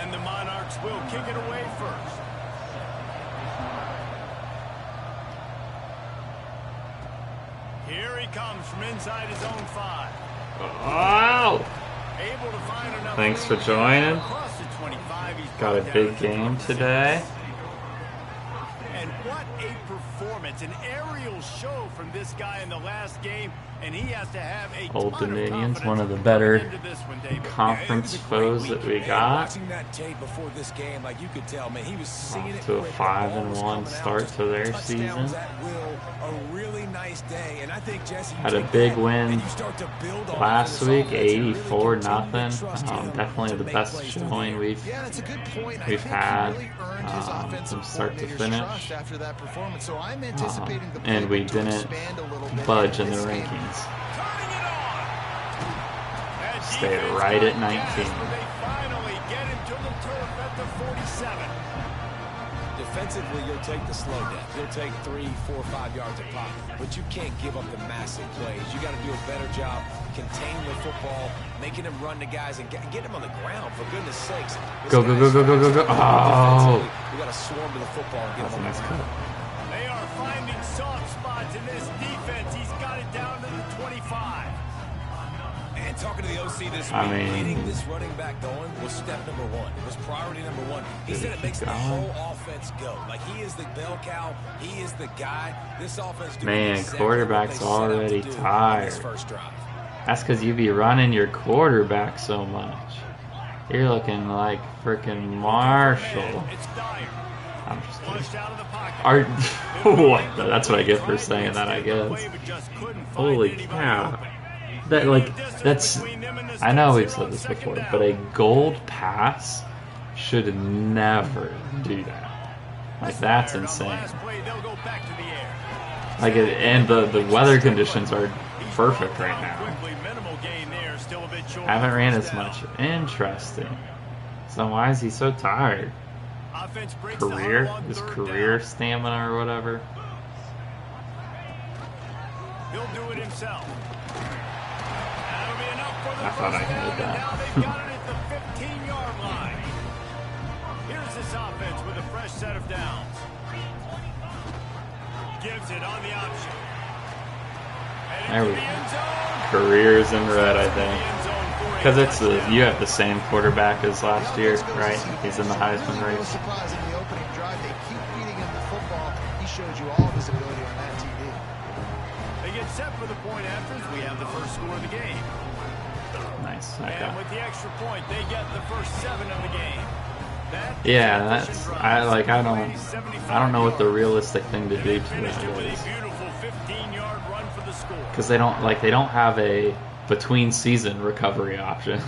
And the Monarchs will kick it away first. Here he comes from inside his own 5. Oh! Able to find enough. Thanks for joining. Across the 25, he's Got a big game today. And what a performance, an aerial show from this guy in the last game, and he has to have a Old Dominion's one of the better conference foes that we got. Watching that tape before this game, like you could tell, man, he was singing Off to a 5-1 start to their season. A really nice day, and I think Jesse had a big win last week, 84-0. Definitely the best showing we've had from start to finish. And we didn't budge in the rankings. Stayed right at 19. Defensively, you'll take the slow down. You'll take 3, 4, 5 yards of pop, but you can't give up the massive plays. You got to do a better job containing the football, making them run the guys, and get them on the ground. For goodness sakes, go! Oh, we got to swarm to the football and get them on the ground. They are finding soft spots in this defense. He's got it down to the 25. And talking to the OC this week, getting this running back going was step number 1. It was priority number 1. He said it makes the whole offense go. Like, he is the bell cow. He is the guy. This offense. Man, quarterback's already tired. That's because you be running your quarterback so much. You're looking like freaking Marshall. I'm just kidding. What? That's what I get for saying that, I guess. Holy cow. That's, I know we've said this before, but a gold pass should never do that. Like, that's insane. Like, and the weather conditions are perfect right now. I haven't ran as much. Interesting. So why is he so tired? His career stamina or whatever. He'll do it himself. I thought I had that. They got it at the 15-yard line. Here's this offense with a fresh set of downs. Gives it on the option. There we go. Careers in red, I think. Because it's you have the same quarterback as last year, right? He's in the Heisman race. Surprise in the opening drive. They keep feeding him the football. He showed you all of his ability on that TV. They get set for the point afters. We have the first score of the game. Nice. Okay. And with the extra point, they get the first 7 of the game. Yeah, that's I don't know what the realistic thing to do to that is. Because they don't have a between season recovery option.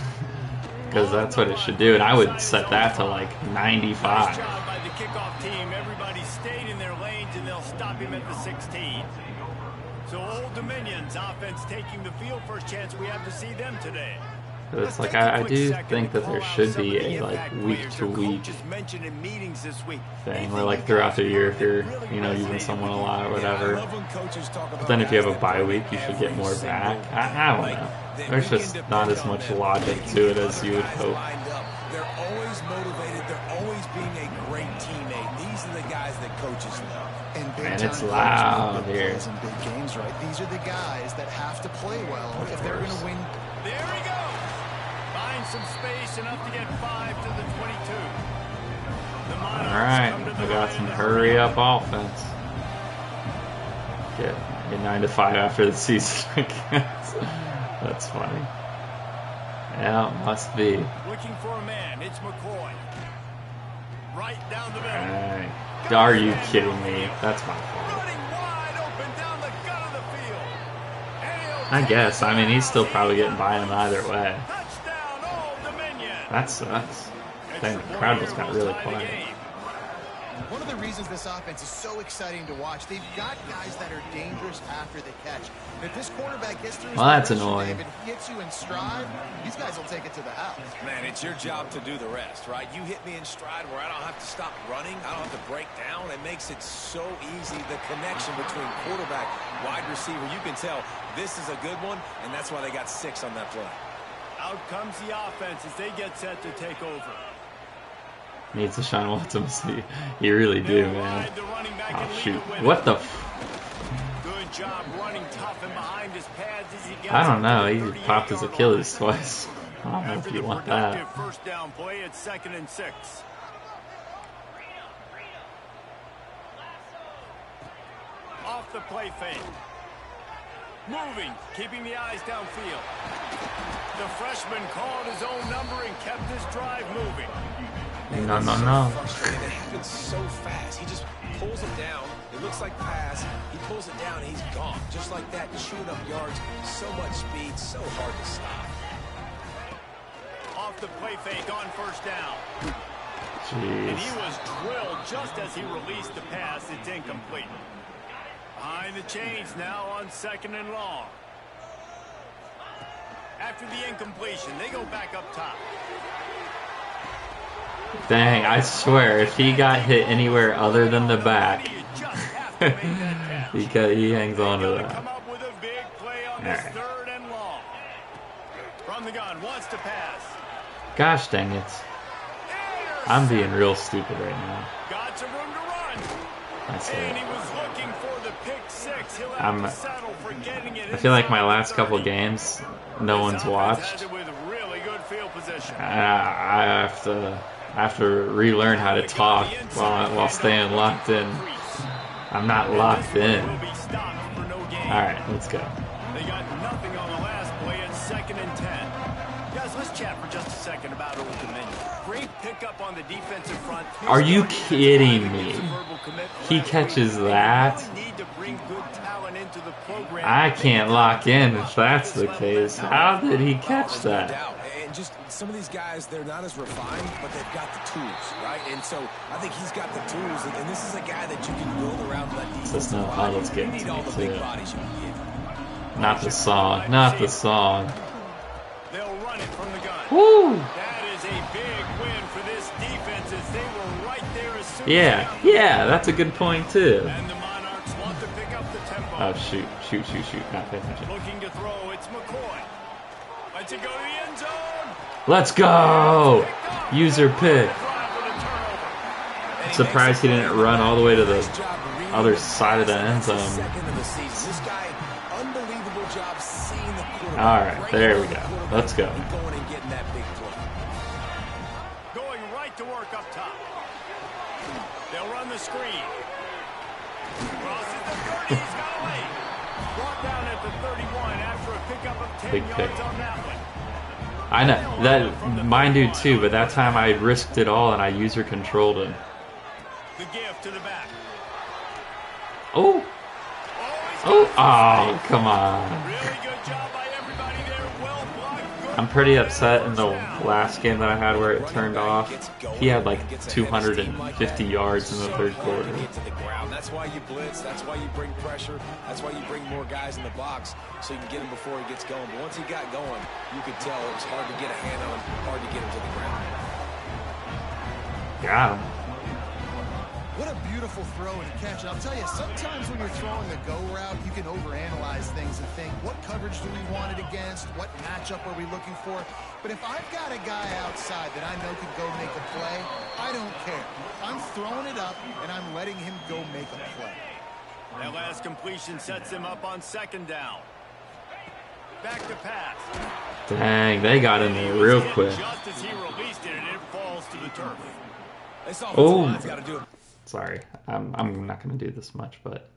Because that's what it should do, and I would set that to like 95. Nice job by the kickoff team. Everybody stayed in their lanes, and they'll stop him at the 16. So Old Dominion's offense taking the field. First chance we have to see them today. It's like I do think that there should be a like week-to-week thing where like throughout the year if you're using someone a lot or whatever. But then if you have a bye week, you should get more back. I don't know. There's just not as much logic to it as you would hope. They're always motivated. They're always being a great teammate. These are the guys that coaches love. And it's loud here. In big games, right? These are the guys that have to play well if they're going to win. There we go. Find some space enough to get 5 to the 22. All right, we got some hurry up offense. Get 9 to 5 after the season, I guess. That's funny. Yeah, it must be. Looking for a man. It's McCoy. Right down the middle. Right. Are you kidding me? That's my fault. Running wide open down the gut of the field. I guess. I mean, he's still probably getting by him either way. Touchdown, Old Dominion. That sucks. Dang, the crowd just got really quiet. One of the reasons this offense is so exciting to watch, they've got guys that are dangerous after the catch. And if this quarterback gets through his that's annoying. and hits you in stride, these guys will take it to the house. Man, it's your job to do the rest, right? You hit me in stride where I don't have to stop running. I don't have to break down. It makes it so easy. The connection between quarterback, wide receiver, you can tell this is a good one, and that's why they got 6 on that play. Out comes the offense as they get set to take over. Needs to shine ultimacy. You really do, man. Oh, shoot. What the Good job running tough and behind his pads as he gets I don't know. to the He popped his 38-yard Achilles line. twice. I don't know After if you the want productive that. first down play, it's 2nd and 6. Off the play fake. Moving, keeping the eyes downfield. The freshman called his own number and kept his drive moving. No. It happens so fast. He just pulls it down. It looks like pass. He pulls it down and he's gone. Just like that, chewing up yards. So much speed, so hard to stop. Off the play fake on first down. Jeez. And he was drilled just as he released the pass. It's incomplete. Behind the chains now on 2nd and long. After the incompletion, they go back up top. Dang, I swear, if he got hit anywhere other than the back, You just have to make that catch. he hangs on to Gonna that. come up with a big play on this Alright. 3rd and long. From the gun, wants to pass. Gosh dang it. I'm being real stupid right now. Got some room to run. That's And it. he was looking for the pick 6. He'll have I'm- to settle for getting it I feel like my inside last the couple 30. games, no This one's offense watched. has it with really good field position. I have to relearn how to talk while staying locked in. I'm not locked in. Will be stopped for no gain. All right, let's go. They got nothing on the last play. It's 2nd and 10. Guys, let's chat for just a second about Old Dominion. Great pickup on the defensive front. Are you kidding me? He catches that? I can't lock in if that's the case. How did he catch No that? doubt. And just some of these guys, they're not as refined, but they've got the tools, right? And so I think he's got the tools, and this is a guy that you can build around that defense. That's not how it's getting You need to all me, the big too. bodies you can get. Not the song. Not the song. They'll run it from the gun. Woo! That is a big win for this defense as they were right there as soon Yeah, as they yeah, that's a good point too. And the Monarchs want to pick up the tempo. Oh shoot, shoot, shoot, shoot! Not paying attention. Looking to throw, it's McCoy. Lets it go to the end zone. Let's go! Picked up. User pick. Drive with a turnover. Surprised he didn't run all the way to the Nice job reading other the side of the end zone. second of the season. This guy, unbelievable job seeing the quarterback. All right, there we Right go. on the quarterback Let's go. and going and getting that big play. Going right to work up top. They'll run the screen. Crosses the 30. He's got away. Brought down at the 31 after a pickup of 10 Big yards pick. on that one. I know that mine do too, but that time I risked it all and I user controlled him. The give to the back. Oh, He's oh, got oh, come on! really good job by everybody there. Well blocked. Good I'm pretty play. upset in the First down. last game that I had where it turned off. He had like 250 yards in the third quarter. Get to the ground. That's why you blitz. That's why you bring pressure. That's why you bring more guys in the box so you can get him before he gets going. But once he got going, you could tell it was hard to get a hand on him, hard to get him to the ground. Got him. What a beautiful throw and catch. And I'll tell you, sometimes when you're throwing the go route, you can overanalyze things and think, what coverage do we want it against? What matchup are we looking for? But if I've got a guy outside that I know can go make a play, I don't care. I'm throwing it up, and I'm letting him go make a play. That last completion sets him up on 2nd down. Back to pass. Dang, they got in there real Hit quick. Just as he released it, and it falls to the turf. This offensive Oh. line's got to do it. Sorry, I'm not gonna do this much, but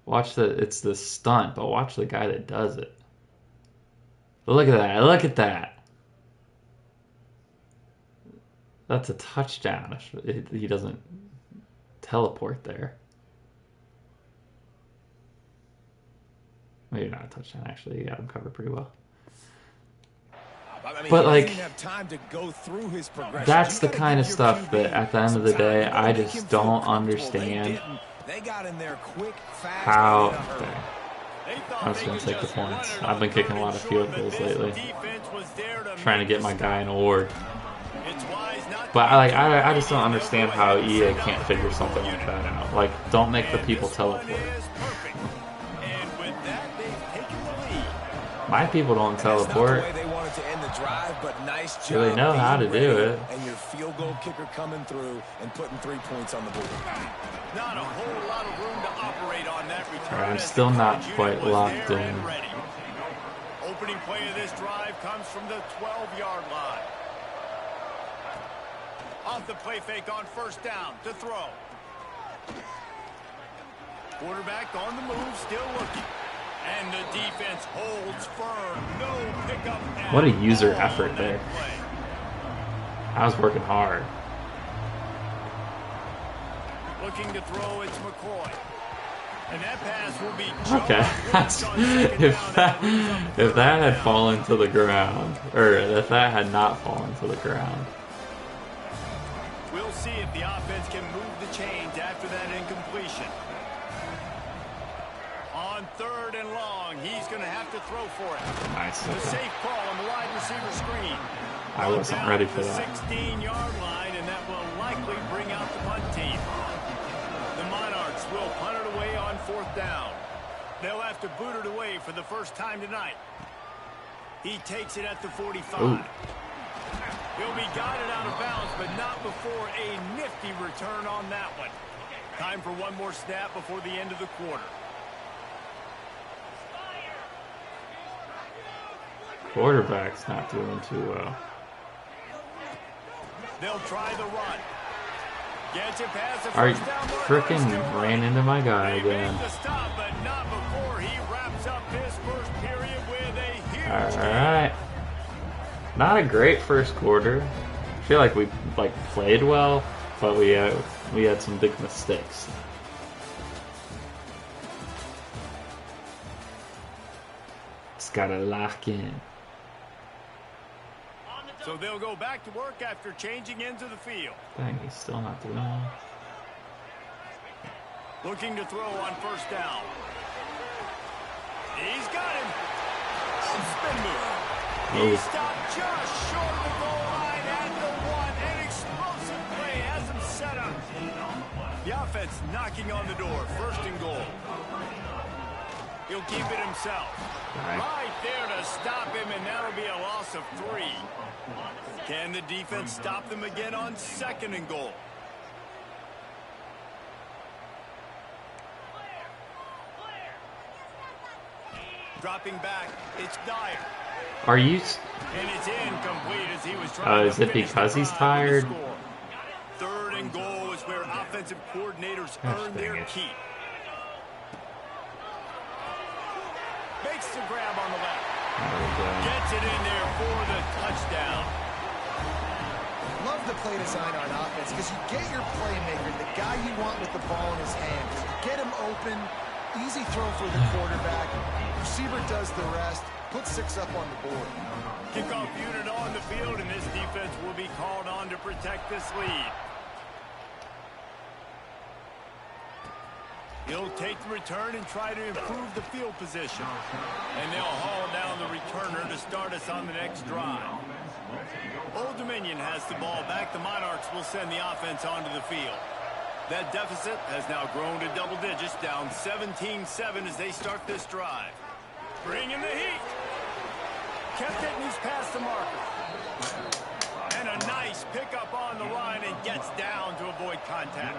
watch it's the stunt, but watch the guy that does it. Look at that! Look at that! That's a touchdown. He doesn't teleport there. Maybe not a touchdown. Actually, he got him covered pretty well. I mean, But, he like, doesn't even have time to go through his progression. That's You the gotta kind of give your stuff QB that at the end of the some time. day, You gotta I make just him feel don't comfortable. understand They didn't. They got in there quick, fast, how. and in a hurry. Dang. They thought I was they gonna could take the just run points. it I've been on kicking a third lot and of field short, but goals this lately. defense was there to Trying to make get the my stop. guy an award. It's wise not to But I just don't They'll understand go how ahead and EA send out can't the figure field something goal like unit. that out. Like, don't make the And people this one teleport. is perfect. And with that, they've taken the lead. My people don't And that's not the teleport. way they wanted to end the drive, but nice job. Do they know how to being do ready, it? And your field goal kicker coming through and putting 3 points on the board. Not a whole lot of room to operate on that return. I'm as still the not coverage quite unit was locked there in. and ready. Opening play of this drive comes from the 12-yard line. Off the play fake on first down to throw. Quarterback on the move, still looking. And the defense holds firm. No pickup. What a user effort there. I was working hard. Looking to throw, it's McCoy. And that pass will be Okay, if that had fallen to the ground, or if that had not fallen to the ground. We'll see if the offense can move the chains after that incompletion. On 3rd and long, he's going to have to throw for it. Nice. The Okay. safe call on the wide receiver screen. I wasn't ready for that. 16-yard line, and that will likely bring out the punt team. The Monarchs will punt it away on 4th down. They'll have to boot it away for the first time tonight. He takes it at the 45. Ooh. He'll be guided out of bounds, but not before a nifty return on that one. Time for one more snap before the end of the quarter. Quarterback's not doing too well. They'll try the run. Gets it past the Are first down marker, freaking still ran running. into my guy They again. made the stop, but not before he wraps up his first period with a huge All right. Not a great first quarter. I feel like we played well, but we had some big mistakes. Just gotta lock in. So they'll go back to work after changing into the field. Dang, he's still not doing well. Looking to throw on first down. He's got him. Spin move. He stopped just short of the goal line at the 1. An explosive play has him set up. The offense knocking on the door. 1st and goal. He'll keep it himself. Right there to stop him, and that'll be a loss of 3. Can the defense stop them again on 2nd and goal? Dropping back, it's Dyer. Are you? And it's incomplete as he was trying Is to it finish because the he's drive with tired? the score. 3rd and goal is where offensive coordinators Gosh, earn dang their it. keep. Makes the grab on the left. Gets it in there for the touchdown. Love the play design on offense because you get your playmaker, the guy you want with the ball in his hands. Get him open, easy throw for the quarterback. Receiver does the rest, put 6 up on the board. Kickoff unit on the field, and this defense will be called on to protect this lead. He'll take the return and try to improve the field position. And they'll haul down the returner to start us on the next drive. Old Dominion has the ball back. The Monarchs will send the offense onto the field. That deficit has now grown to double digits, down 17-7 as they start this drive. Bringing the heat. Kept it and he's past the marker. And a nice pickup on the line and gets down to avoid contact.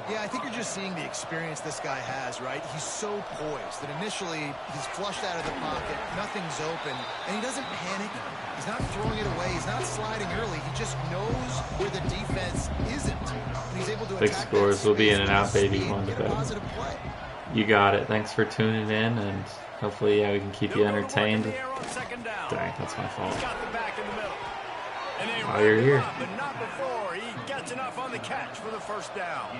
Yeah, I think you're just seeing the experience this guy has, right? He's so poised that initially he's flushed out of the pocket, nothing's open, and he doesn't panic. He's not throwing it away. He's not sliding early. He just knows where the defense isn't. And he's able to Big attack scores. that We'll be in space and out, with baby. speed Going to and get a bed. positive play. You got it. Thanks for tuning in, and hopefully, we can keep you entertained. Dang, that's my fault. Got the back in the middle. And they While you're here. But not before he gets enough on the catch for the first down.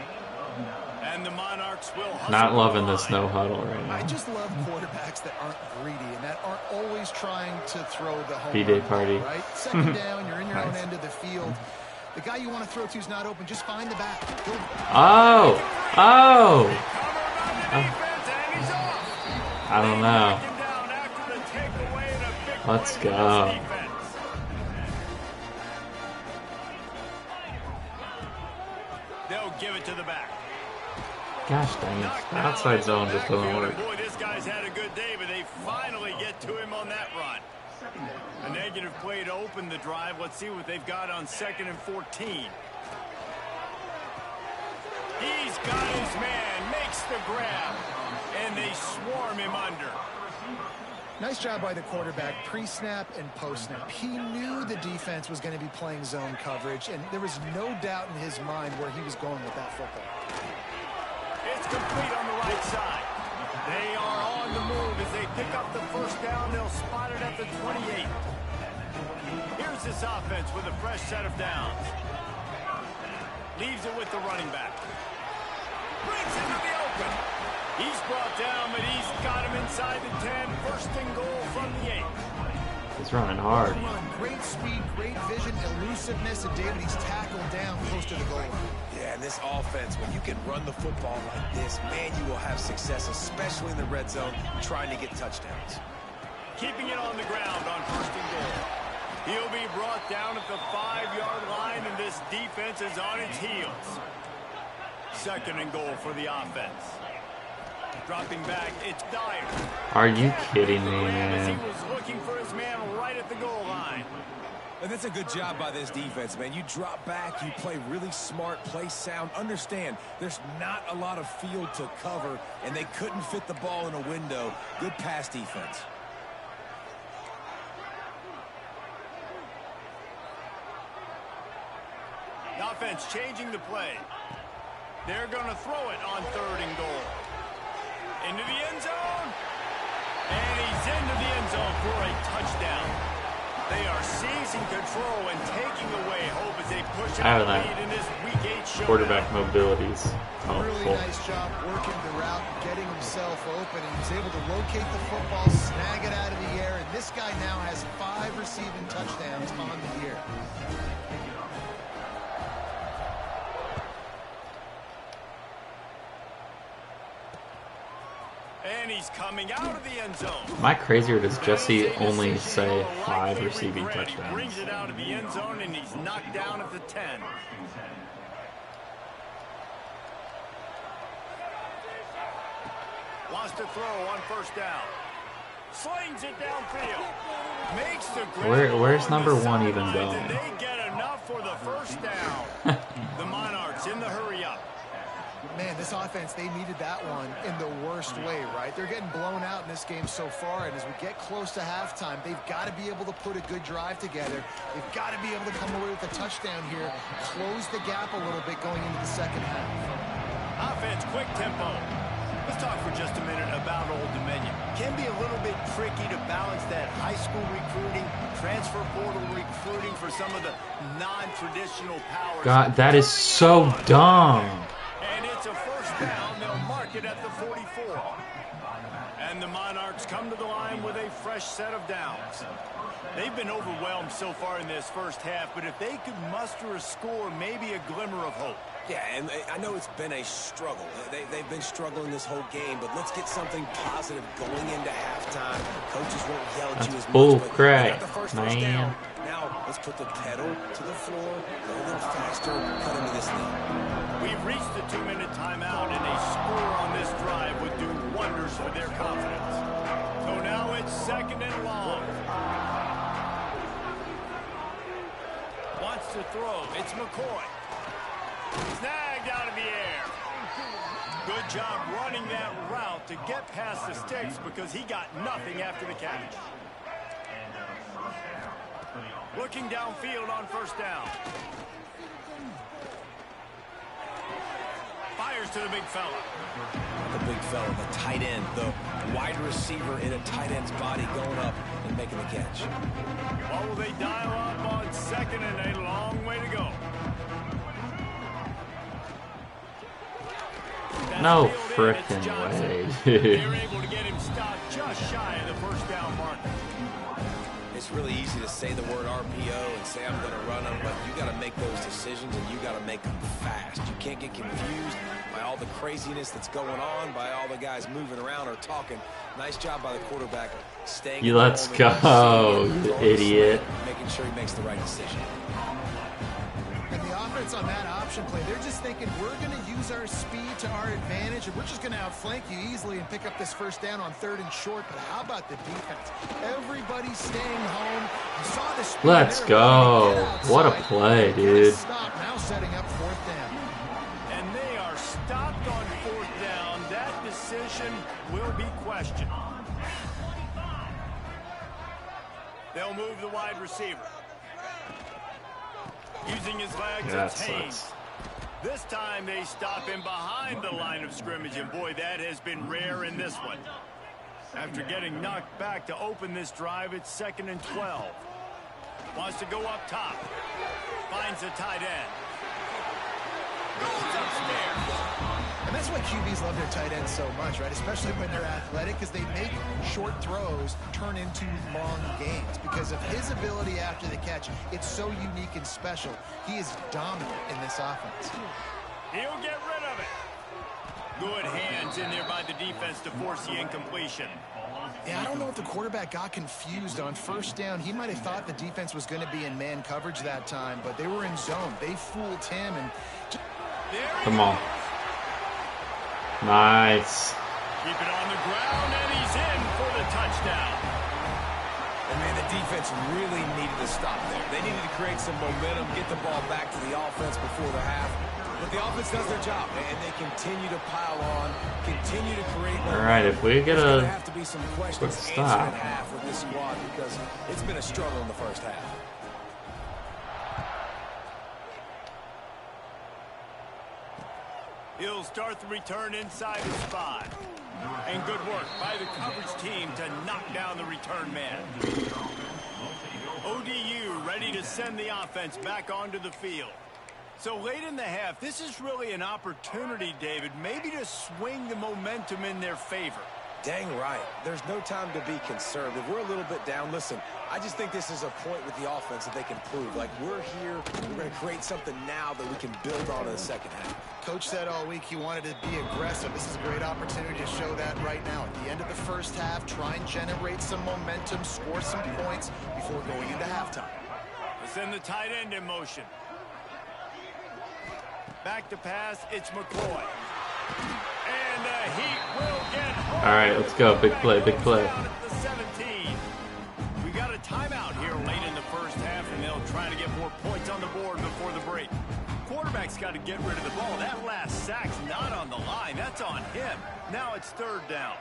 And the Monarchs will hustle Not loving the this line. no huddle right I now. just love quarterbacks that aren't greedy and that aren't always trying to throw the home B-Day run party. ball, right? 2nd down, you're in your own Nice. end of the field. The guy you want to throw to is not open. Just find the back. Go. Oh! Oh! Covered on the defense, and he's off. I don't know. Knock him down after the takeaway and a big Let's play for go. this defense. They'll give it to the back. Gosh dang it. The outside zone just doesn't work. Boy, this guy's guy's had a good day, but they finally get to him on that run. A negative play to open the drive. Let's see what they've got on 2nd and 14. He's got his man, makes the grab, and they swarm him under. Nice job by the quarterback, pre-snap and post-snap. He knew the defense was going to be playing zone coverage, and there was no doubt in his mind where he was going with that football. It's complete on the right side. They are on the move as they pick up the first down. They'll spot it at the 28. Here's this offense with a fresh set of downs. Leaves it with the running back. Brings it to the open. He's brought down, but he's got him inside the 10. 1st and goal from the 8. He's running hard. Great speed, great vision, elusiveness, and David, he's tackled down close to the goal line. Yeah, and this offense, when you can run the football like this, man, you will have success, especially in the red zone, trying to get touchdowns. Keeping it on the ground on 1st and goal. He'll be brought down at the 5-yard line, and this defense is on its heels. 2nd and goal for the offense. Dropping back, it's Dyer. Are you kidding me, As he man? was looking for his man right at the goal line. And that's a good job by this defense, man. You drop back, you play really smart, play sound. Understand, there's not a lot of field to cover, and they couldn't fit the ball in a window. Good pass defense. The offense changing the play. They're going to throw it on 3rd and goal. Into the end zone. And he's into the end zone for a touchdown. They are seizing control and taking away hope as they push out the lead in this Week 8 showdown. Quarterback mobility's Really helpful. nice job working the route, getting himself open. He was able to locate the football, snag it out of the air, and this guy now has 5 receiving touchdowns on the year. And he's coming out of the end zone. Am I crazy, or does Jesse only say 5 receiving He touchdowns? brings it out of the end zone, and he's knocked down at the 10. Wants to throw on 1st down. Slings it downfield. Makes the grab. Where's on number the 1 even sidelines, going? and they get enough for the 1st down. The Monarchs in the hurry up. Man, this offense, they needed that one in the worst way, right? They're getting blown out in this game so far, and as we get close to halftime, they've got to be able to put a good drive together. They've got to be able to come away with a touchdown here, close the gap a little bit going into the 2nd half. Offense, quick tempo. Let's talk for just a minute about Old Dominion. Can be a little bit tricky to balance that high school recruiting, transfer portal recruiting for some of the non-traditional powers. God, that is so dumb. And it's a 1st down. They'll mark it at the 44. And the Monarchs come to the line with a fresh set of downs. They've been overwhelmed so far in this 1st half, but if they could muster a score, maybe a glimmer of hope. Yeah, and I know it's been a struggle. They've been struggling this whole game, but let's get something positive going into halftime. Coaches won't yell at you as much. Bull but crap, they got the first man. down. Now, let's put the pedal to the floor, go a little faster, cut into this lead. We've reached the 2-minute timeout, and a score on this drive would do wonders for their confidence. So now it's 2nd and long. Wants to throw. It's McCoy. Snagged out of the air. Good job running that route to get past the sticks because he got nothing after the catch. Looking downfield on 1st down. Fires to the big fella. The big fella, the tight end, the wide receiver in a tight end's body going up and making the catch. What will they dial up on 2nd and a long way to go? No frickin' way. They're able to get him stopped just shy of the 1st down marker. It's really easy to say the word RPO and say I'm going to run them, but you got to make those decisions and you got to make them fast. You can't get confused by all the craziness that's going on, by all the guys moving around or talking. Nice job by the quarterback staying. Let's go, you idiot. Making sure he makes the right decision. And the offense defense on that option play, they're just thinking we're going to use our speed to our advantage, and we're just going to outflank you easily and pick up this first down on 3rd and short. But how about the defense? Everybody's staying home. You saw the speed. Let's go. What a play, dude. Stop. Now setting up 4th down. And they are stopped on 4th down. That decision will be questioned. They'll move the wide receiver. Using his legs, it's Haynes. This time they stop him behind the line of scrimmage, and boy, that has been rare in this one. After getting knocked back to open this drive, it's 2nd and 12. Wants to go up top. Finds a tight end. Goes upstairs. And that's why QBs love their tight ends so much, right? Especially when they're athletic, because they make short throws turn into long gains. Because of his ability after the catch, it's so unique and special. He is dominant in this offense. He'll get rid of it. Good hands in there by the defense to force the incompletion. Yeah, I don't know if the quarterback got confused on 1st down. He might have thought the defense was going to be in man coverage that time, but they were in zone. They fooled him. And come on. Nice. Keep it on the ground, and he's in for the touchdown. And man, the defense really needed to stop there. They needed to create some momentum, get the ball back to the offense before the half. But the offense does their job, and they continue to pile on, continue to create momentum. All right, if we get a have to be some questions stop answered at half with this squad because it's been a struggle in the first half. He'll start the return inside his 5. And good work by the coverage team to knock down the return man. ODU ready to send the offense back onto the field. So late in the half, this is really an opportunity, David, maybe to swing the momentum in their favor. Dang right. There's no time to be conservative. We're a little bit down. Listen, I just think this is a point with the offense that they can prove. Like, we're here, we're going to create something now that we can build on in the second half. Coach said all week he wanted to be aggressive. This is a great opportunity to show that right now. At the end of the first half, try and generate some momentum, score some points before going into halftime. Let's send the tight end in motion. Back to pass, it's McCoy. And the Heat will get home. All right, let's go. Big play, big play. The 17. We got a timeout here late in the first half, and they'll try to get more points on the board before the break. Quarterback's got to get rid of the ball. That last sack's not on the line. That's on him. Now it's 3rd down.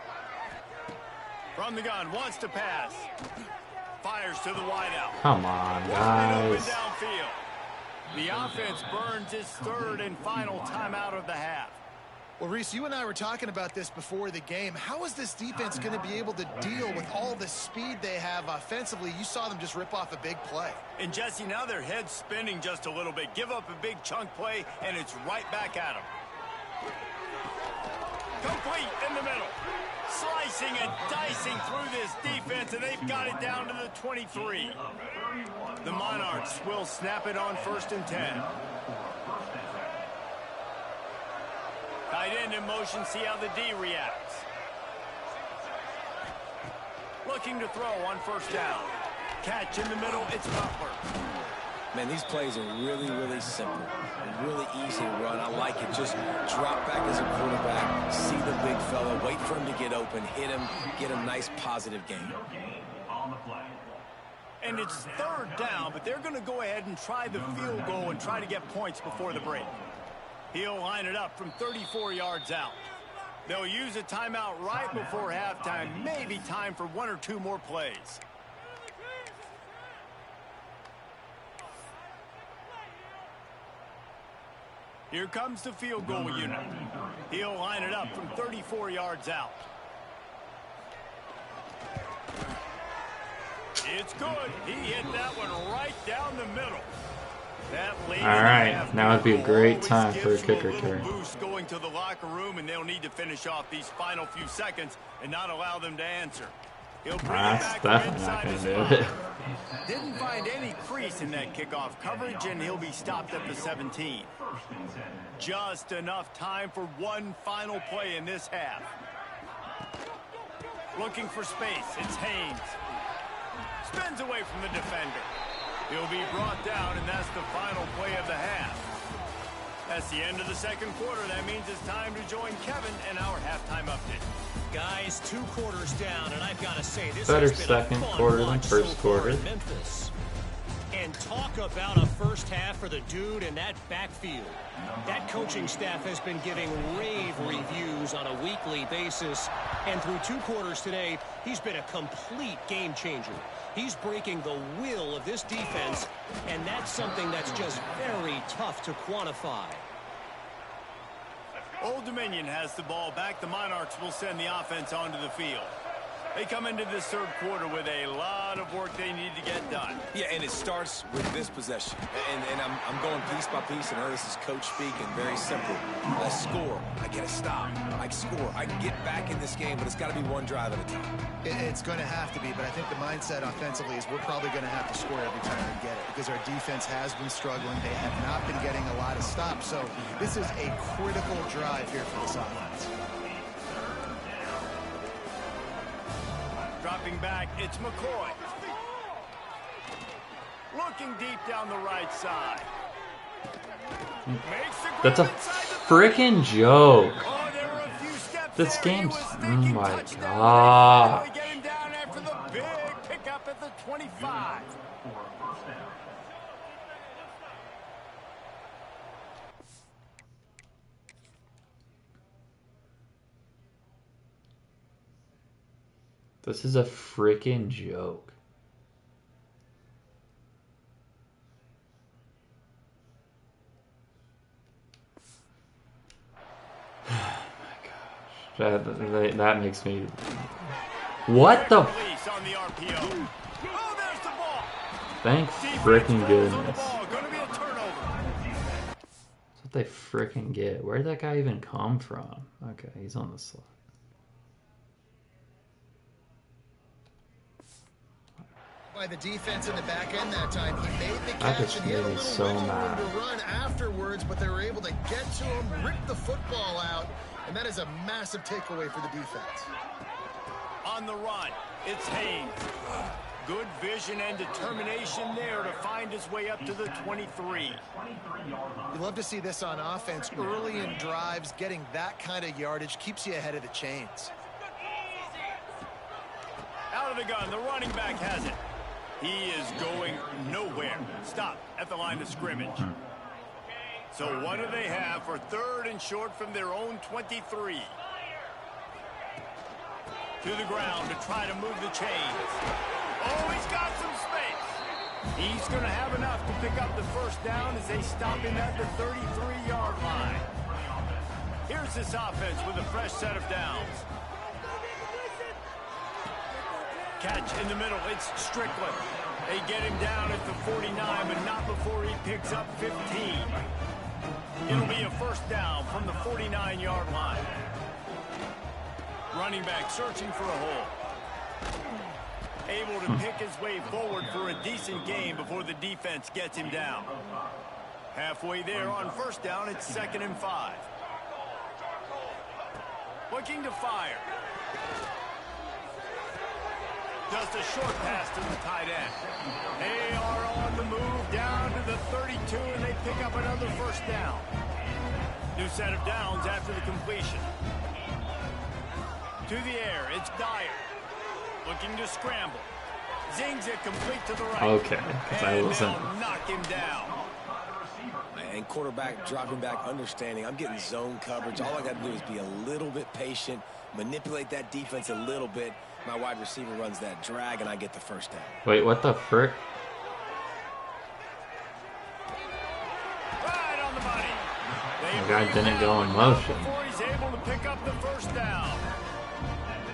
From the gun, wants to pass. Fires to the wideout. Come on, guys. Downfield. The offense burns its 3rd and final timeout of the half. Well, Reese, you and I were talking about this before the game. How is this defense going to be able to deal with all the speed they have offensively? You saw them just rip off a big play. And, Jesse, now their head's spinning just a little bit. Give up a big chunk play, and it's right back at them. Complete in the middle. Slicing and dicing through this defense, and they've got it down to the 23. The Monarchs will snap it on 1st and 10. Tight end in motion, see how the D reacts. Looking to throw on 1st down. Catch in the middle, it's Butler. Man, these plays are really, really simple and really easy to run. I like it. Just drop back as a quarterback, see the big fella, wait for him to get open, hit him, get a nice positive gain. And it's 3rd down, but they're going to go ahead and try the field goal and try to get points before the break. He'll line it up from 34 yards out. They'll use a timeout right before halftime. Maybe time for 1 or 2 more plays. Here comes the field goal unit. He'll line it up from 34 yards out. It's good. He hit that one right down the middle. All right, now would be a great time for a kick return. Boost going to the locker room, and they'll need to finish off these final few seconds and not allow them to answer. He'll bring it back definitely not going to do it. Didn't find any crease in that kickoff coverage, and he'll be stopped at the 17. Just enough time for one final play in this half. Looking for space, it's Haynes. Spins away from the defender. He'll be brought down, and that's the final play of the half. That's the end of the second quarter. That means it's time to join Kevin and our halftime update. Guys, 2 quarters down, and I've got to say, this Better has been second a fun quarter than watch first so far quarter. in Memphis. And talk about a first half for the dude in that backfield. That coaching staff has been giving rave reviews on a weekly basis. And through 2 quarters today, he's been a complete game changer. He's breaking the will of this defense, and that's something that's just very tough to quantify. Old Dominion has the ball back. The Monarchs will send the offense onto the field. They come into this third quarter with a lot of work they need to get done. Yeah, and it starts with this possession. And I'm going piece by piece, and I know this is coach speak and very simple. I score. I get a stop. I score. I can get back in this game, but it's got to be one drive at a time. It's going to have to be, but I think the mindset offensively is we're probably going to have to score every time we get it because our defense has been struggling. They have not been getting a lot of stops. So this is a critical drive here for this offense. Dropping back, it's McCoy. Looking deep down the right side. Makes the That's a grab inside the 30. freaking joke. Oh, there were a few steps This there. He game's... was Oh thinking my touchdown. god. They get him down after the big pickup at the 25. This is a freaking joke. Oh my gosh. That makes me... What the... Release on the RPO. Oh, there's the ball. Thank Defense freaking rolls on the goodness. ball. Going to be a turnover. That's what they freaking get. Where did that guy even come from? Okay, he's on the slot. By the defense in the back end that time, he made the That catch just and he had a made me little so wiggle room mad. to run afterwards, but they were able to get to him, rip the football out, and that is a massive takeaway for the defense. On the run, it's Haynes. Good vision and determination there to find his way up to the 23. You love to see this on offense. Early in drives, getting that kind of yardage keeps you ahead of the chains. Out of the gun, the running back has it. He is going nowhere. Stop at the line of scrimmage. So what do they have for third and short from their own 23? To the ground to try to move the chains. Oh, he's got some space. He's going to have enough to pick up the first down as they stop him at the 33-yard line. Here's this offense with a fresh set of downs. Catch in the middle, it's Strickland. They get him down at the 49, but not before he picks up 15. It'll be a first down from the 49-yard line. Running back searching for a hole. Able to pick his way forward for a decent game before the defense gets him down. Halfway there on first down, it's 2nd and 5. Looking to fire. Just a short pass to the tight end. They are on the move down to the 32, and they pick up another first down. New set of downs after the completion. To the air, it's Dyer. Looking to scramble. Zings it complete to the right. Okay, because I wasn't... they'll knock him down. And quarterback dropping back, understanding. I'm getting zone coverage. All I got to do is be a little bit patient, manipulate that defense a little bit. My wide receiver runs that drag, and I get the first down. Wait, what the frick? Right on the money. They The guy bring him didn't go in down motion. before he's able to pick up the first down.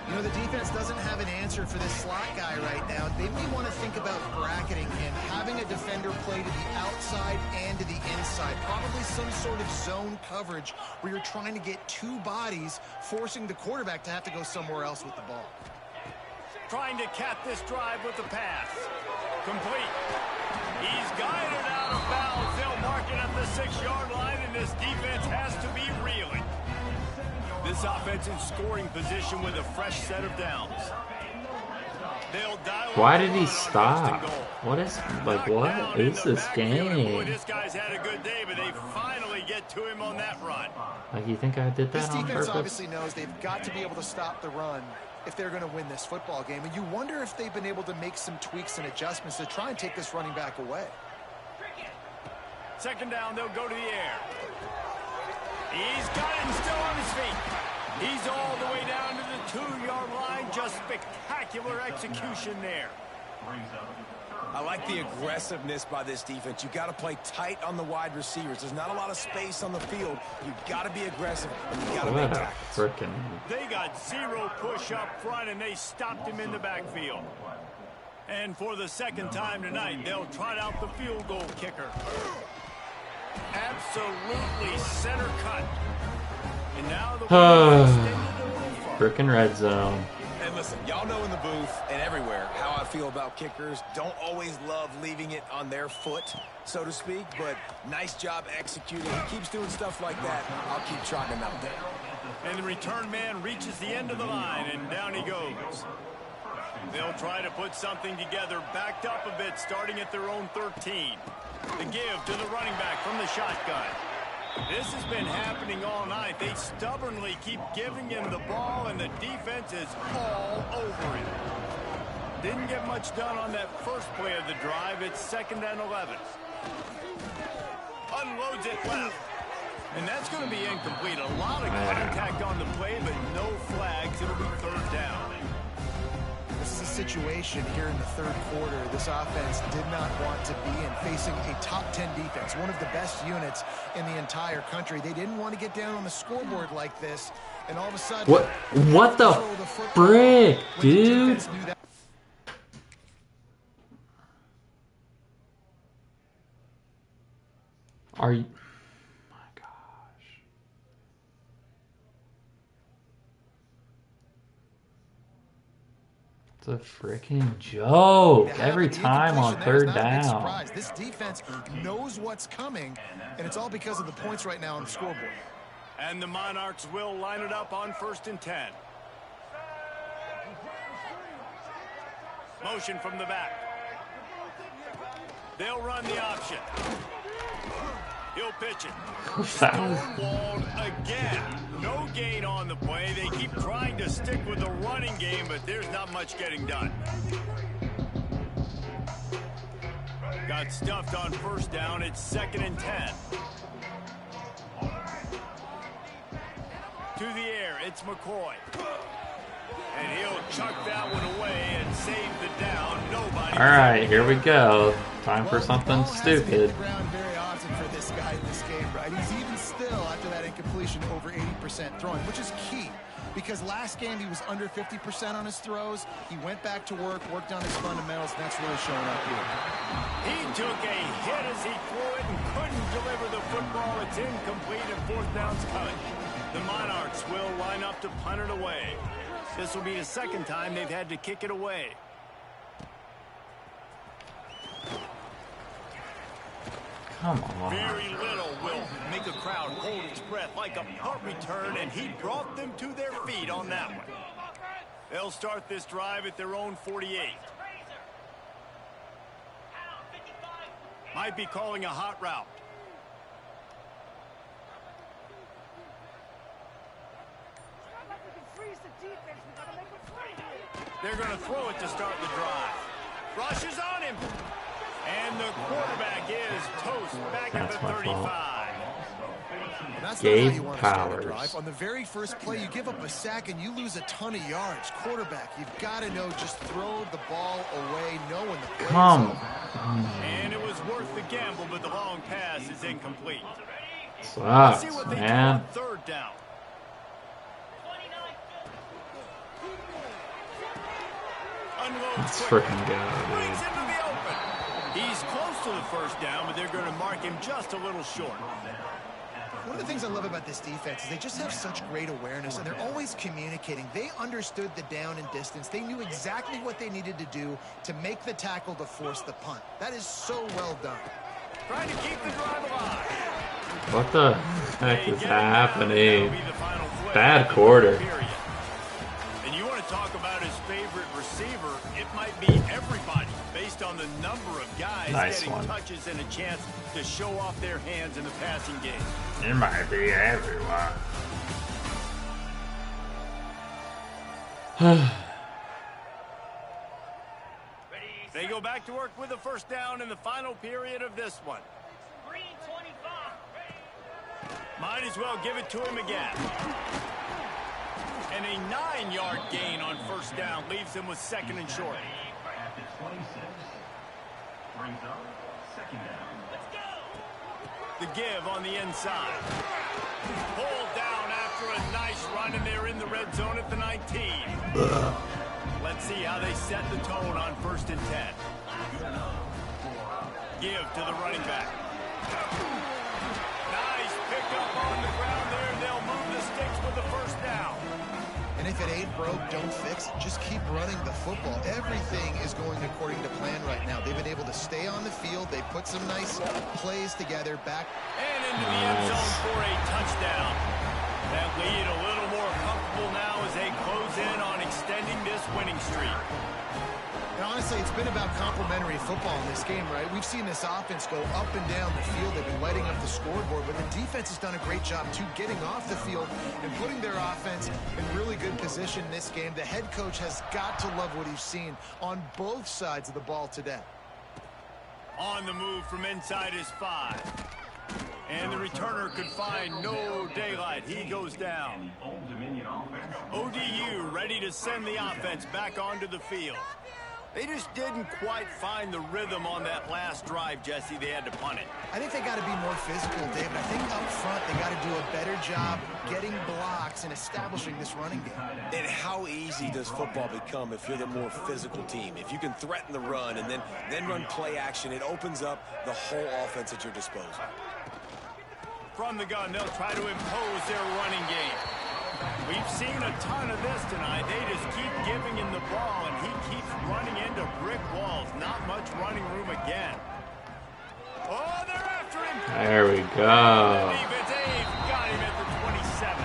You know, the defense doesn't have an answer for this slot guy right now. They may want to think about bracketing him, having a defender play to the outside and to the inside. Probably some sort of zone coverage where you're trying to get two bodies, forcing the quarterback to have to go somewhere else with the ball. Trying to cap this drive with the pass. Complete. He's guided out of bounds. They'll mark it at the 6-yard line, and this defense has to be reeling. This offense in scoring position with a fresh set of downs. They'll dial Why up did the he run on stop? 1st and goal. What is, like, what is this Boy, game? this guy's had a good day, but they finally get to him on that run. Like, you think I did This that on defense purpose? obviously knows they've got to be able to stop the run if they're going to win this football game. And you wonder if they've been able to make some tweaks and adjustments to try and take this running back away. Second down, they'll go to the air. He's got it and still on his feet. He's all the way down to the 2-yard line. Just spectacular execution there. I like the aggressiveness by this defense. You got to play tight on the wide receivers. There's not a lot of space on the field. You got to be aggressive and you got to make What a tackles. freaking... They got 0 push up front, and they stopped him in the backfield. And for the second time tonight, they'll trot out the field goal kicker. Absolutely center cut. And now the Freaking red zone. And listen, y'all know in the booth and everywhere how I feel about kickers. Don't always love leaving it on their foot, so to speak, but nice job executing. He keeps doing stuff like that. I'll keep trotting him out there. And the return man reaches the end of the line, and down he goes. They'll try to put something together, backed up a bit, starting at their own 13. The give to the running back from the shotgun. This has been happening all night. They stubbornly keep giving him the ball, and the defense is all over him. Didn't get much done on that first play of the drive. It's 2nd and 11. Unloads it left. And that's going to be incomplete. A lot of contact on the play, but no flags. It'll be 3rd down. This is a situation here in the 3rd quarter this offense did not want to be in, facing a top 10 defense, one of the best units in the entire country. They didn't want to get down on the scoreboard like this, and all of a sudden... What the frick, dude? Are you... It's a freaking joke every time on 3rd down. This defense knows what's coming, and it's all because of the points right now on the scoreboard. And the Monarchs will line it up on 1st and 10. Motion from the back. They'll run the option. He'll pitch it. Stonewalled again. No gain on the play. They keep trying to stick with the running game, but there's not much getting done. Got stuffed on 1st down. It's 2nd and 10. To the air, it's McCoy. And he'll chuck that one away and save the down. Nobody. All right, here we go. Time for something stupid. Very often for this guy in this game, right? He's even still, after that incompletion, over 80% throwing, which is key. Because last game he was under 50% on his throws. He went back to work, worked on his fundamentals, and that's really showing up here. He took a hit as he threw it and couldn't deliver the football. It's incomplete and 4th down's coming. The Monarchs will line up to punt it away. This will be the 2nd time they've had to kick it away. Come on. Very little will make a crowd hold its breath like a punt return, and he brought them to their feet on that one. They'll start this drive at their own 48. Might be calling a hot route. They're going to throw it to start the drive. Rushes on him. And the quarterback is toast back at the 35. That's Gabe not how you want to start a Powers. drive. On the very first play, you give up a sack and you lose a ton of yards. Quarterback, you've got to know, just throw the ball away, know when the play is over. And it was worth the gamble, but the long pass is incomplete. Sucks, See what they man. do on 3rd down. Let's freaking go, Brings dude. into the open. He's close to the 1st down, but they're going to mark him just a little short. One of the things I love about this defense is they just have such great awareness, and they're always communicating. They understood the down and distance. They knew exactly what they needed to do to make the tackle to force the punt. That is so well done. Trying to keep the drive alive. What the heck is happening? That'll be the final play Bad of the quarter. period. And you want to talk about his favorite receiver, it might be everybody based based on the number of guys Nice getting one. touches and a chance to show off their hands in the passing game. It might be everyone. They go back to work with a first down in the final period of this one. Might as well give it to him again. And a 9-yard gain on first down leaves him with second and short. The give on the inside. Pulled down after a nice run, and they're in the red zone at the 19. Let's see how they set the tone on 1st and 10. Give to the running back. Nice pickup on the ground there. They'll move the sticks with the first down. And if it ain't broke, don't fix it. Just keep running the football. Everything is going according to plan right now. They've been able to stay on the field. They put some nice plays together back. And into the end zone for a touchdown. That lead a little more comfortable now as they close in on extending this winning streak. And honestly, it's been about complementary football in this game, right? We've seen this offense go up and down the field. They've been lighting up the scoreboard, but the defense has done a great job, too, getting off the field and putting their offense in really good position in this game. The head coach has got to love what he's seen on both sides of the ball today. On the move from inside his 5. And the returner could find no daylight. He goes down. ODU ready to send the offense back onto the field. They just didn't quite find the rhythm on that last drive, Jesse. They had to punt it. I think they got to be more physical, David. I think up front they got to do a better job getting blocks and establishing this running game. And how easy does football become if you're the more physical team? If you can threaten the run and then run play action, it opens up the whole offense at your disposal. From the gun, they'll try to impose their running game. We've seen a ton of this tonight. They just keep giving him the ball, and he keeps running into brick walls. Not much running room again. Oh, they're after him. There we go. Dave got him at the 27.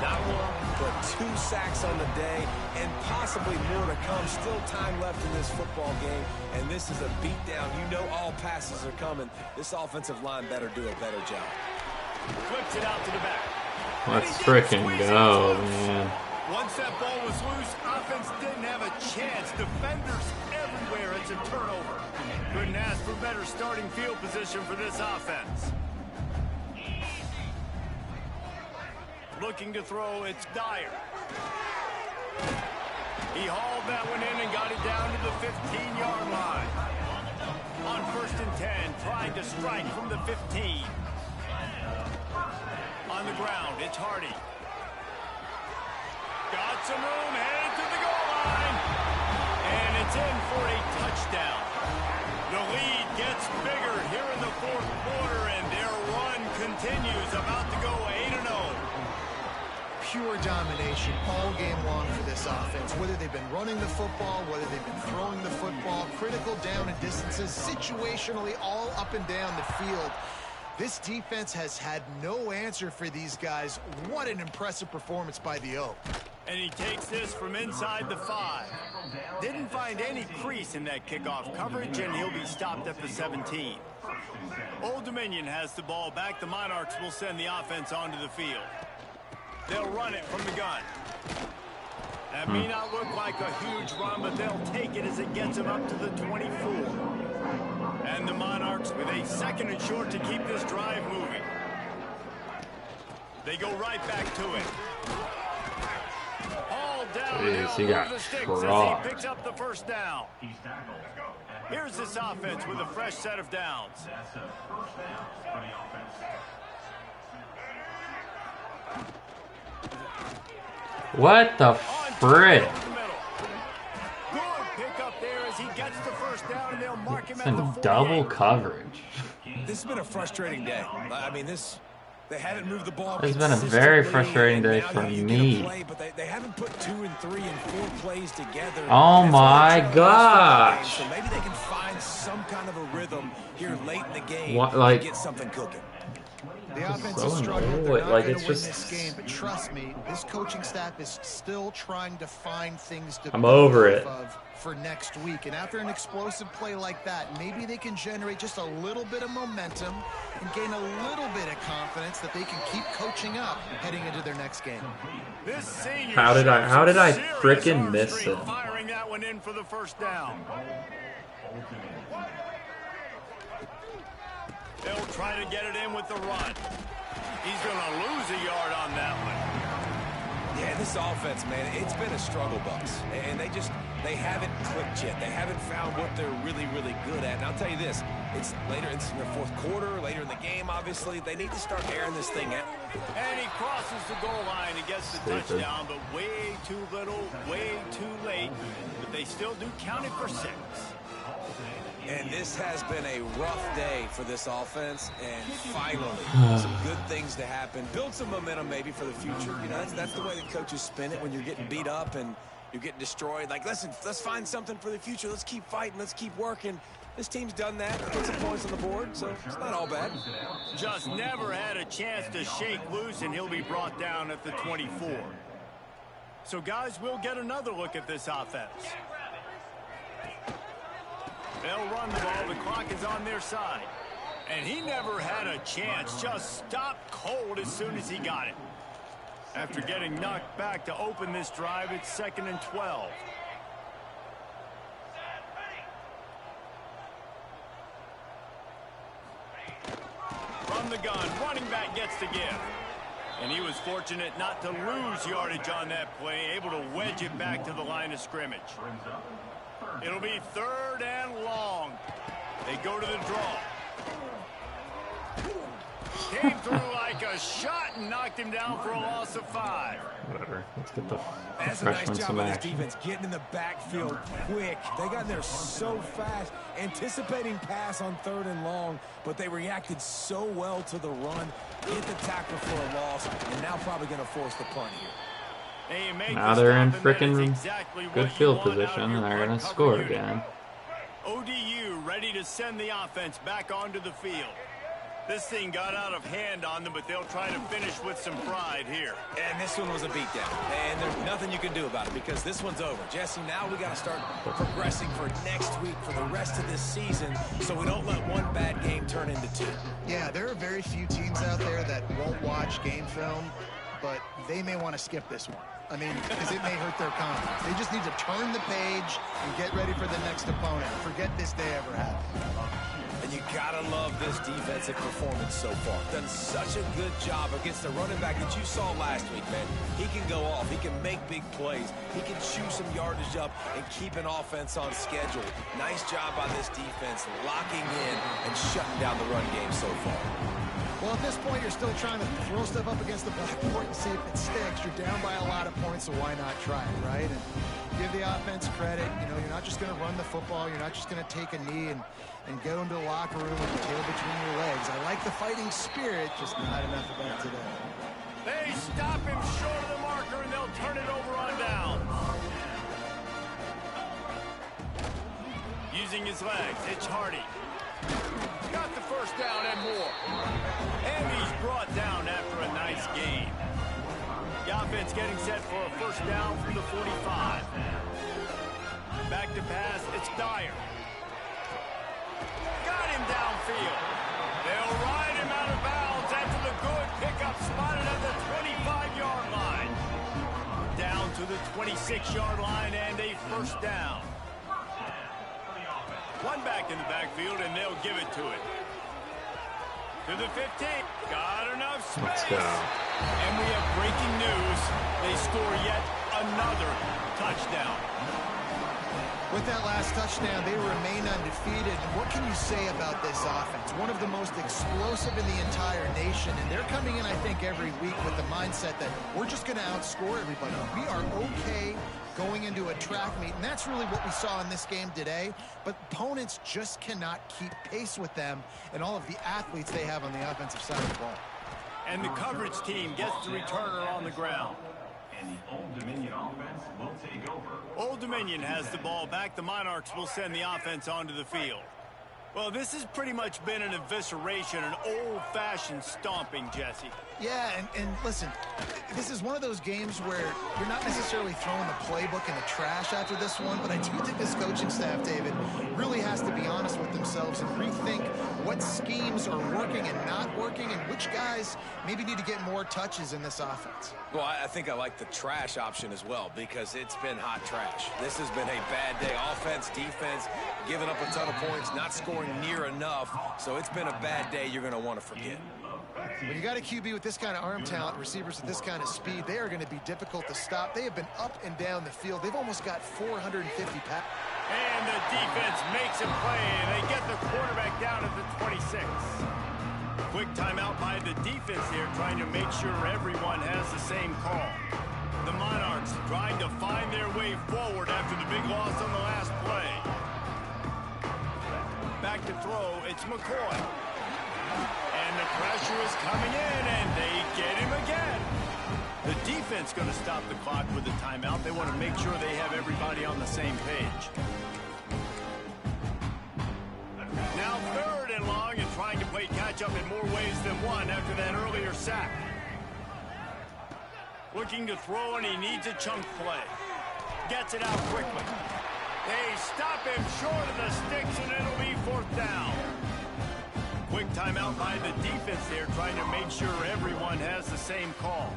Not one, but 2 sacks on the day, and possibly more to come. Still time left in this football game, and this is a beatdown. You know all passes are coming. This offensive line better do a better job. Flips it out to the back. Let's frickin' go, man. Once that ball was loose, offense didn't have a chance. Defenders everywhere. It's a turnover. Couldn't ask for better starting field position for this offense. Looking to throw, it's Dyer. He hauled that one in and got it down to the 15-yard line. On 1st and 10, trying to strike from the 15. On the ground, it's Hardy. Got some room, headed to the goal line. And it's in for a touchdown. The lead gets bigger here in the 4th quarter, and their run continues, about to go 8-0. Pure domination all game long for this offense. Whether they've been running the football, whether they've been throwing the football, critical down and distances, situationally all up and down the field. This defense has had no answer for these guys. What an impressive performance by the O. And he takes this from inside the 5. Didn't find any crease in that kickoff coverage, and he'll be stopped at the 17. Old Dominion has the ball back. The Monarchs will send the offense onto the field. They'll run it from the gun. That may not look like a huge run, but they'll take it as it gets them up to the 24. And the Monarchs with a 2nd and short to keep this drive moving. They go right back to it. All down. Jeez, he got As trucked. he picks up the first down. Here's this offense with a fresh set of downs. What the frick? Some double coverage. This has been a frustrating day. I mean, they haven't moved the ball. It's been a very frustrating day for me. But they haven't put 2 and 3 and 4 plays together. Oh my gosh. So maybe they can find some kind of a rhythm here late in the game What, like, and get something cooking. The offense so is struggling. They're annoying. not Like, going it's to win just... this game, but trust me, this coaching staff is still trying to find things to I'm build over off it. of for next week. And after an explosive play like that, maybe they can generate just a little bit of momentum and gain a little bit of confidence that they can keep coaching up heading into their next game. This senior How did I serious frickin' arm miss strength, him? firing that one in for the first down. They'll try to get it in with the run. He's going to lose a yard on that one. Yeah, this offense, man, it's been a struggle bus. And they haven't clicked yet. They haven't found what they're really, really good at. And I'll tell you this, it's later in the fourth quarter, later in the game, obviously. They need to start airing this thing out. And he crosses the goal line and gets the touchdown, but way too little, way too late. But they still do count it for 6. And this has been a rough day for this offense, and finally, some good things to happen. Build some momentum maybe for the future. You know, that's the way that coaches spin it when you're getting beat up and you're getting destroyed. Like, listen, let's find something for the future. Let's keep fighting. Let's keep working. This team's done that. Put some points on the board, so it's not all bad. Just never had a chance to shake loose, and he'll be brought down at the 24. So, guys, we'll get another look at this offense. They'll run the ball. The clock is on their side. And he never had a chance. Just stopped cold as soon as he got it. After getting knocked back to open this drive, it's 2nd and 12. From the gun, running back gets the give. And he was fortunate not to lose yardage on that play, able to wedge it back to the line of scrimmage. It'll be 3rd and long. They go to the draw. Came through like a shot and knocked him down for a loss of 5. Whatever. Let's get the That's a nice freshman job some by this action. defense, getting in the backfield quick. They got in there so fast, anticipating pass on 3rd and long, but they reacted so well to the run, hit the tackle for a loss, and now probably going to force the punt here. Now they're in frickin' good field position, and they're going to score again. ODU ready to send the offense back onto the field. This thing got out of hand on them, but they'll try to finish with some pride here. And this one was a beatdown, and there's nothing you can do about it because this one's over. Jesse, now we got to start progressing for next week, for the rest of this season, so we don't let one bad game turn into 2. Yeah, there are very few teams out there that won't watch game film, but they may want to skip this one. I mean, because it may hurt their confidence. They just need to turn the page and get ready for the next opponent. Forget this day ever happened. And you gotta love this defensive performance so far. Done such a good job against the running back that you saw last week, man. He can go off. He can make big plays. He can chew some yardage up and keep an offense on schedule. Nice job by this defense locking in and shutting down the run game so far. Well, at this point, you're still trying to throw stuff up against the blackboard and see if it sticks. You're down by a lot of points, so why not try it, right? And give the offense credit. You know, you're not just going to run the football. You're not just going to take a knee and go into the locker room with your tail between your legs. I like the fighting spirit, just not enough of that today. They stop him short of the marker, and they'll turn it over on down. Using his legs, it's Hardy. Got the first down and more. And he's brought down after a nice gain. The offense getting set for a first down from the 45. Back to pass, it's Dyer. Got him downfield. They'll ride him out of bounds after the good pickup spotted at the 25-yard line. Down to the 26-yard line and a first down. One back in the backfield, and they'll give it to it. To the 15. Got enough space. Let's go. And we have breaking news. They score yet another touchdown. With that last touchdown, they remain undefeated. What can you say about this offense? One of the most explosive in the entire nation, and they're coming in, I think, every week with the mindset that we're just going to outscore everybody. We are okay going into a track meet, and that's really what we saw in this game today. But opponents just cannot keep pace with them and all of the athletes they have on the offensive side of the ball. And the coverage team gets the returner on the ground. And the Old Dominion offense will take over. Old Dominion has the ball back. The Monarchs will send the offense onto the field. Well, this has pretty much been an evisceration, an old-fashioned stomping, Jesse. Yeah, and listen, this is one of those games where you're not necessarily throwing the playbook in the trash after this one, but I do think this coaching staff, David, really has to be honest with themselves and rethink what schemes are working and not working and which guys maybe need to get more touches in this offense. Well, I think I like the trash option as well because it's been hot trash. This has been a bad day. Offense, defense, giving up a ton of points, not scoring near enough. So it's been a bad day you're going to want to forget. When you got a QB with this kind of arm talent, receivers with this kind of speed, they are going to be difficult to stop. They have been up and down the field. They've almost got 450 passes. And the defense makes a play, and they get the quarterback down at the 26. Quick timeout by the defense here, trying to make sure everyone has the same call. The Monarchs trying to find their way forward after the big loss on the last play. Back to throw, it's McCoy. And the pressure is coming in, and they get him again. The defense going to stop the clock with the timeout. They want to make sure they have everybody on the same page. Now 3rd and long, and trying to play catch-up in more ways than one after that earlier sack. Looking to throw, and he needs a chunk play. Gets it out quickly. They stop him short of the sticks, and it'll be 4th down. Quick timeout by the defense there, trying to make sure everyone has the same call.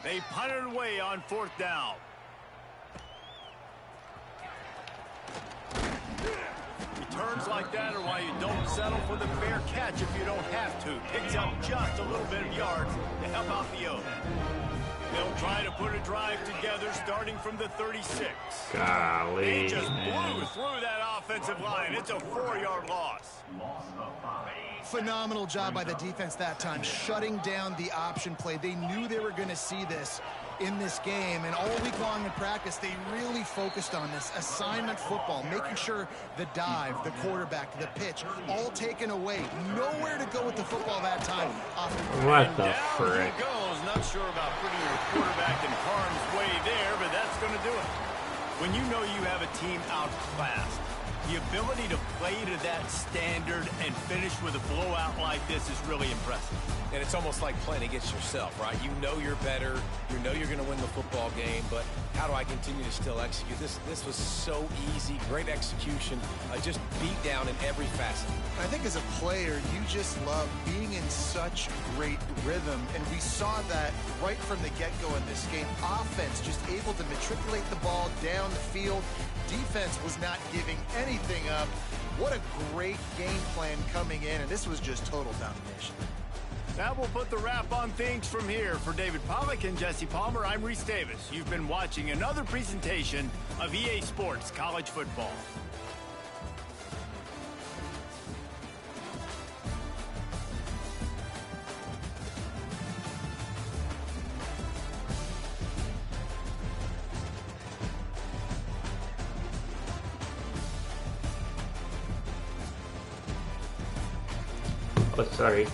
They punt it away on 4th down. Returns like that are why you don't settle for the fair catch if you don't have to. Picks up just a little bit of yards to help out the O. They'll try to put a drive together starting from the 36. Golly, They just man. blew through that offensive line. It's a 4-yard loss. Phenomenal job by the defense that time, shutting down the option play. They knew they were going to see this in this game, and all week long in practice, they really focused on this assignment football, making sure the dive, the quarterback, the pitch, all taken away. Nowhere to go with the football that time. What the Down frick? he goes. Not sure about putting your quarterback in harm's way there, but that's going to do it. When you know you have a team outclassed, the ability to play to that standard and finish with a blowout like this is really impressive. And it's almost like playing against yourself, right? You know you're better. You know you're going to win the football game, but how do I continue to still execute? This was so easy. Great execution. Just beat down in every facet. I think as a player, you just love being in such great rhythm, and we saw that right from the get-go in this game. Offense just able to matriculate the ball down the field. Defense was not giving anything up. What a great game plan coming in, and this was just total domination. That will put the wrap on things from here. For David Pollack and Jesse Palmer, I'm Reese Davis. You've been watching another presentation of EA Sports College Football. Oh, sorry.